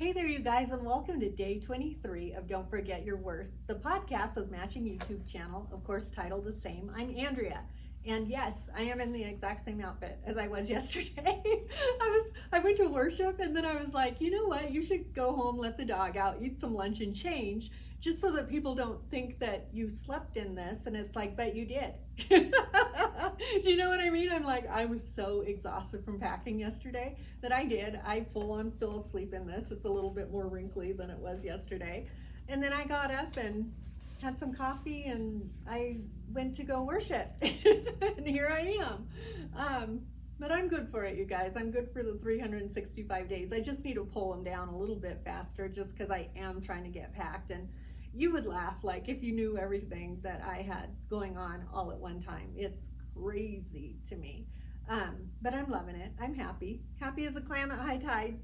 Hey there, you guys, and welcome to day 23 of Don't Forget Your Worth, the podcast with matching YouTube channel, of course, titled the same. I'm Andrea, and yes, I am in the exact same outfit as I was yesterday. I went to worship, and then I was like, you know what? You should go home, let the dog out, eat some lunch, and change, just so that people don't think that you slept in this. And it's like, but you did. Do you know what I mean? I'm like, I was so exhausted from packing yesterday that I did. I full on fell asleep in this. It's a little bit more wrinkly than it was yesterday. And then I got up and had some coffee and I went to go worship. And here I am. But I'm good for it, you guys. I'm good for the 365 days. I just need to pull them down a little bit faster just because I am trying to get packed. And you would laugh like if you knew everything that I had going on all at one time. It's crazy to me. But I'm loving it. I'm happy. Happy as a clam at high tide.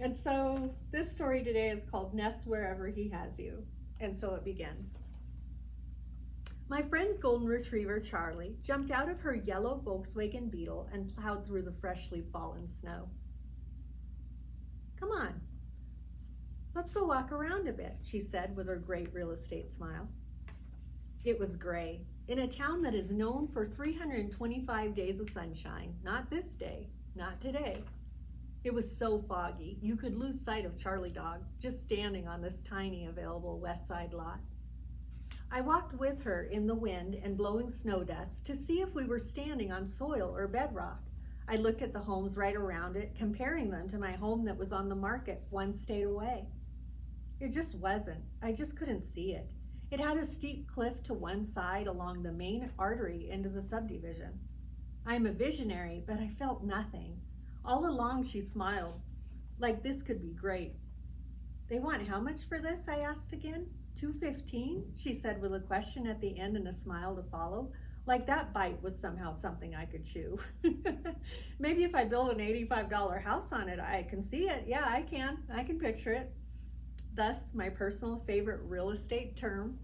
And so this story today is called Nest Wherever He Has You. And so it begins. My friend's golden retriever, Charlie, jumped out of her yellow Volkswagen Beetle and plowed through the freshly fallen snow. Come on. Let's go walk around a bit, she said with her great real estate smile. It was gray, in a town that is known for 325 days of sunshine. Not this day, not today. It was so foggy, you could lose sight of Charlie Dog just standing on this tiny available west side lot. I walked with her in the wind and blowing snow dust to see if we were standing on soil or bedrock. I looked at the homes right around it, comparing them to my home that was on the market one state away. It just wasn't. I just couldn't see it. It had a steep cliff to one side along the main artery into the subdivision. I'm a visionary, but I felt nothing. All along she smiled, like this could be great. They want how much for this? I asked again. $215? She said with a question at the end and a smile to follow, like that bite was somehow something I could chew. Maybe if I build an $85 house on it, I can see it. Yeah, I can picture it. Thus, my personal favorite real estate term.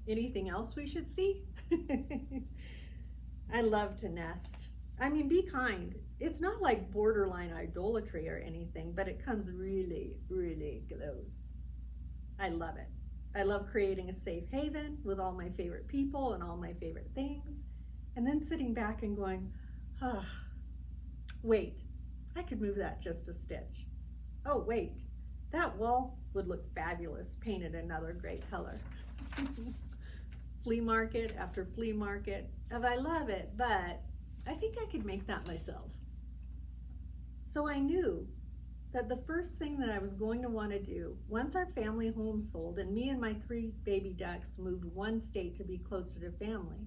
Anything else we should see? I love to nest. I mean, be kind. It's not like borderline idolatry or anything, but it comes really, really close. I love it. I love creating a safe haven with all my favorite people and all my favorite things, and then sitting back and going, ah, wait, I could move that just a stitch. Oh, wait, that wall would look fabulous painted another great color. Flea market after flea market. I love it, but I think I could make that myself. So I knew that the first thing that I was going to want to do, once our family home sold and me and my 3 baby ducks moved one state to be closer to family,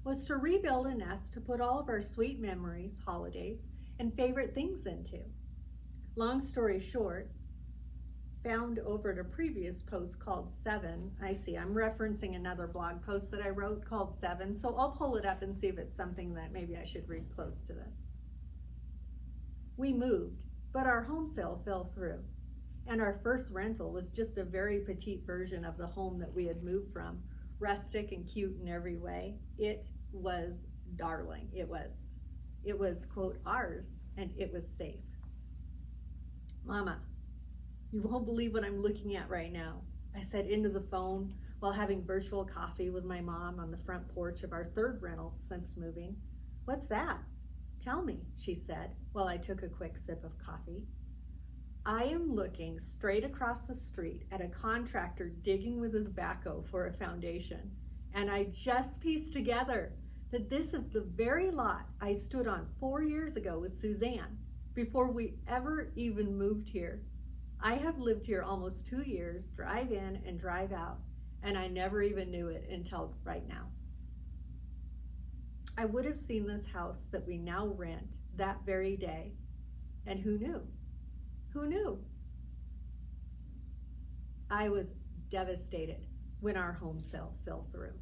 was to rebuild a nest to put all of our sweet memories, holidays, and favorite things into. Long story short, found over at a previous post called 7. I see, I'm referencing another blog post that I wrote called 7, so I'll pull it up and see if it's something that maybe I should read close to this. We moved, but our home sale fell through, and our first rental was just a very petite version of the home that we had moved from, rustic and cute in every way. It was darling. It was, quote, ours, and it was safe. Mama, you won't believe what I'm looking at right now, I said into the phone while having virtual coffee with my mom on the front porch of our 3rd rental since moving. What's that? Tell me, she said while I took a quick sip of coffee. I am looking straight across the street at a contractor digging with his backhoe for a foundation, and I just pieced together that this is the very lot I stood on 4 years ago with Suzanne before we ever even moved here. I have lived here almost 2 years, drive in and drive out, and I never even knew it until right now. I would have seen this house that we now rent that very day, and who knew? Who knew? I was devastated when our home sale fell through.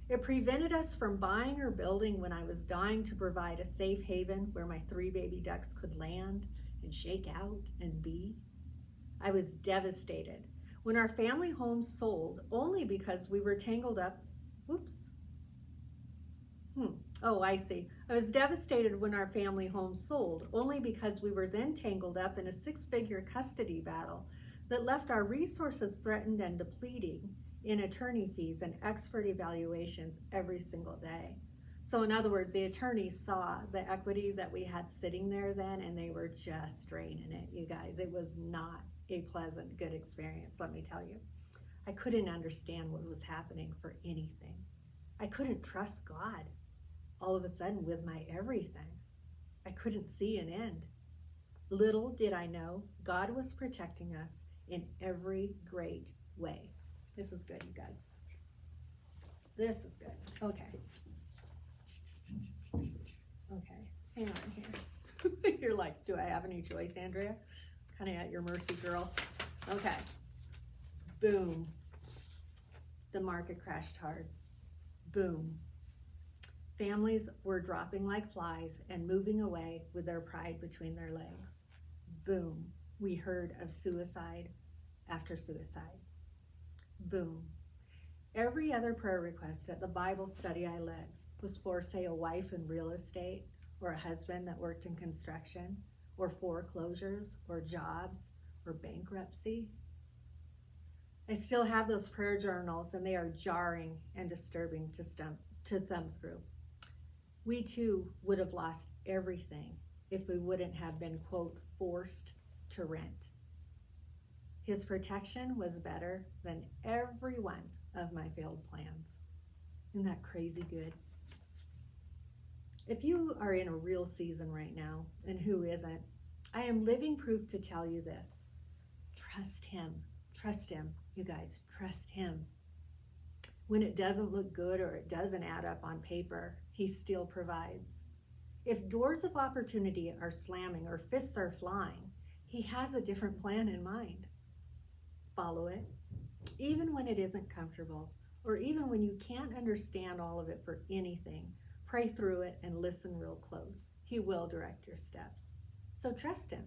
It prevented us from buying or building when I was dying to provide a safe haven where my 3 baby ducks could land and shake out and be. I was devastated when our family home sold only because we were tangled up, Oh, I see. I was devastated when our family home sold, only because we were then tangled up in a six-figure custody battle that left our resources threatened and depleting in attorney fees and expert evaluations every single day. So, in other words, the attorneys saw the equity that we had sitting there then, and they were just draining it, you guys. It was not a pleasant, good experience, let me tell you. I couldn't understand what was happening for anything. I couldn't trust God all of a sudden with my everything. I couldn't see an end. Little did I know, God was protecting us in every great way. This is good, you guys. This is good. Okay. Okay, hang on here. You're like, do I have any choice, Andrea? Kind of at your mercy, girl. Okay. Boom. The market crashed hard. Boom. Families were dropping like flies and moving away with their pride between their legs. Boom. We heard of suicide after suicide. Boom. Every other prayer request at the Bible study I led was for, say, a wife in real estate, or a husband that worked in construction, or foreclosures, or jobs, or bankruptcy. I still have those prayer journals, and they are jarring and disturbing to thumb through. We too would have lost everything if we wouldn't have been, quote, forced to rent. His protection was better than every one of my failed plans. Isn't that crazy good? If you are in a real season right now, and who isn't, I am living proof to tell you this. Trust him. Trust him, you guys. Trust him. When it doesn't look good or it doesn't add up on paper, he still provides. If doors of opportunity are slamming or fists are flying, he has a different plan in mind. Follow it. Even when it isn't comfortable, or even when you can't understand all of it for anything, pray through it and listen real close. He will direct your steps. So trust him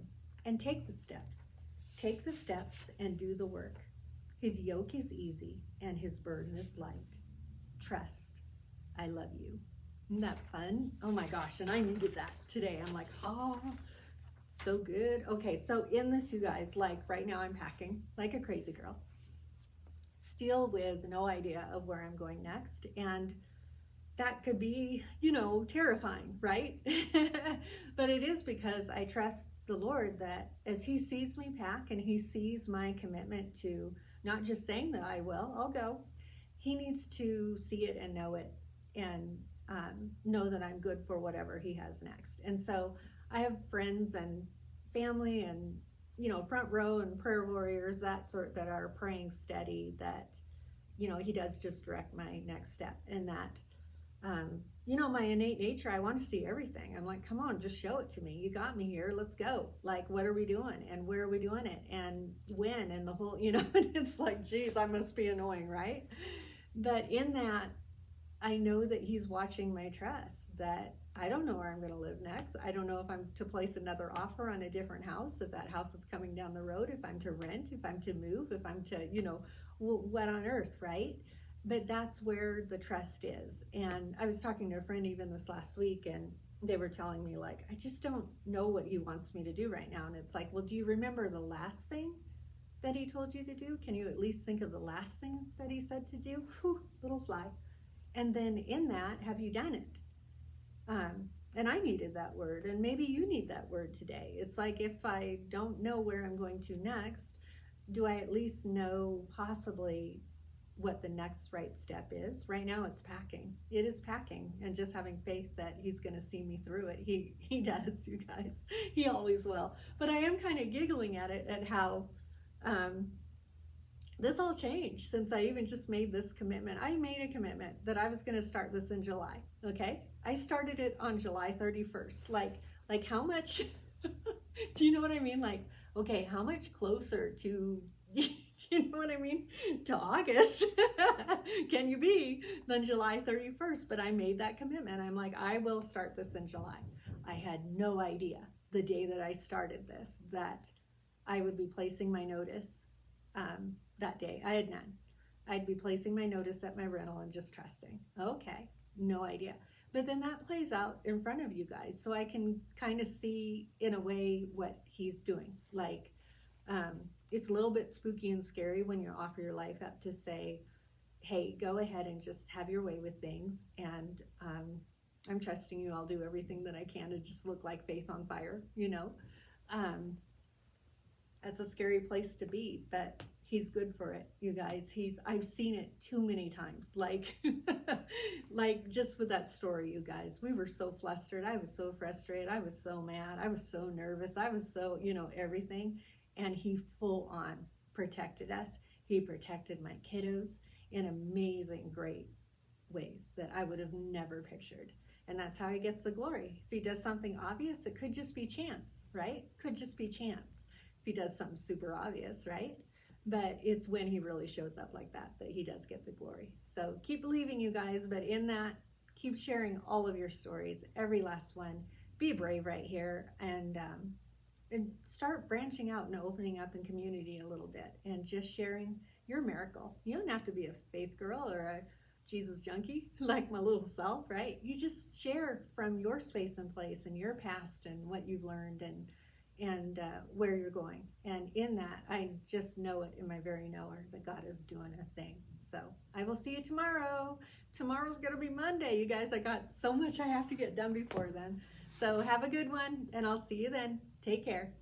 and take the steps. Take the steps and do the work. His yoke is easy and his burden is light. Trust. I love you. Isn't that fun? Oh my gosh, and I needed that today. I'm like, oh, so good. Okay, so in this, you guys, like right now I'm packing like a crazy girl, still with no idea of where I'm going next. And that could be, terrifying, right? But it is because I trust the Lord that as he sees me pack and he sees my commitment to not just saying that I'll go, he needs to see it and know it, and know that I'm good for whatever he has next. And so I have friends and family and, front row and prayer warriors, that are praying steady that, he does just direct my next step. And that, my innate nature, I want to see everything. I'm like, come on, just show it to me. You got me here. Let's go. Like, what are we doing? And where are we doing it? And when? And the whole, and it's like, geez, I must be annoying, right? But in that, I know that he's watching my trust, that I don't know where I'm going to live next. I don't know if I'm to place another offer on a different house, if that house is coming down the road, if I'm to rent, if I'm to move, if I'm to, what on earth, right? But that's where the trust is. And I was talking to a friend even this last week, and they were telling me, like, I just don't know what he wants me to do right now. And it's like, well, do you remember the last thing that he told you to do? Can you at least think of the last thing that he said to do? Whew, little fly. And then in that, have you done it? And I needed that word, and maybe you need that word today. It's like, if I don't know where I'm going to next, do I at least know possibly what the next right step is? Right now it's packing. It is packing, and just having faith that he's going to see me through it. He does, you guys. He always will. But I am kind of giggling at it, at how this all changed since I even just made this commitment. I made a commitment that I was going to start this in July. Okay, I started it on July 31st. Like how much? Do you know what I mean? Like, okay, how much closer to? Do you know what I mean? To August can you be than July 31st? But I made that commitment. I'm like, I will start this in July. I had no idea the day that I started this that I would be placing my notice that day. I had none. I'd be placing my notice at my rental and just trusting. Okay, no idea. But then that plays out in front of you guys, so I can kind of see in a way what he's doing. Like, it's a little bit spooky and scary when you offer your life up to say, hey, go ahead and just have your way with things. And I'm trusting you. I'll do everything that I can to just look like Faith on fire, you know. That's a scary place to be, but he's good for it, you guys. I've seen it too many times. Like, like just with that story, you guys, we were so flustered. I was so frustrated. I was so mad. I was so nervous. I was so, everything. And he full on protected us. He protected my kiddos in amazing, great ways that I would have never pictured. And that's how he gets the glory. If he does something obvious, it could just be chance, right? Could just be chance. If he does something super obvious, right? But it's when he really shows up like that he does get the glory. So keep believing, you guys, but in that, keep sharing all of your stories, every last one. Be brave right here, and start branching out and opening up in community a little bit and just sharing your miracle. You don't have to be a faith girl or a Jesus junkie like my little self, right? You just share from your space and place and your past and what you've learned and where you're going. And in that, I just know it in my very knower that God is doing a thing. So I will see you tomorrow. Tomorrow's going to be Monday, you guys. I got so much I have to get done before then. So have a good one, and I'll see you then. Take care.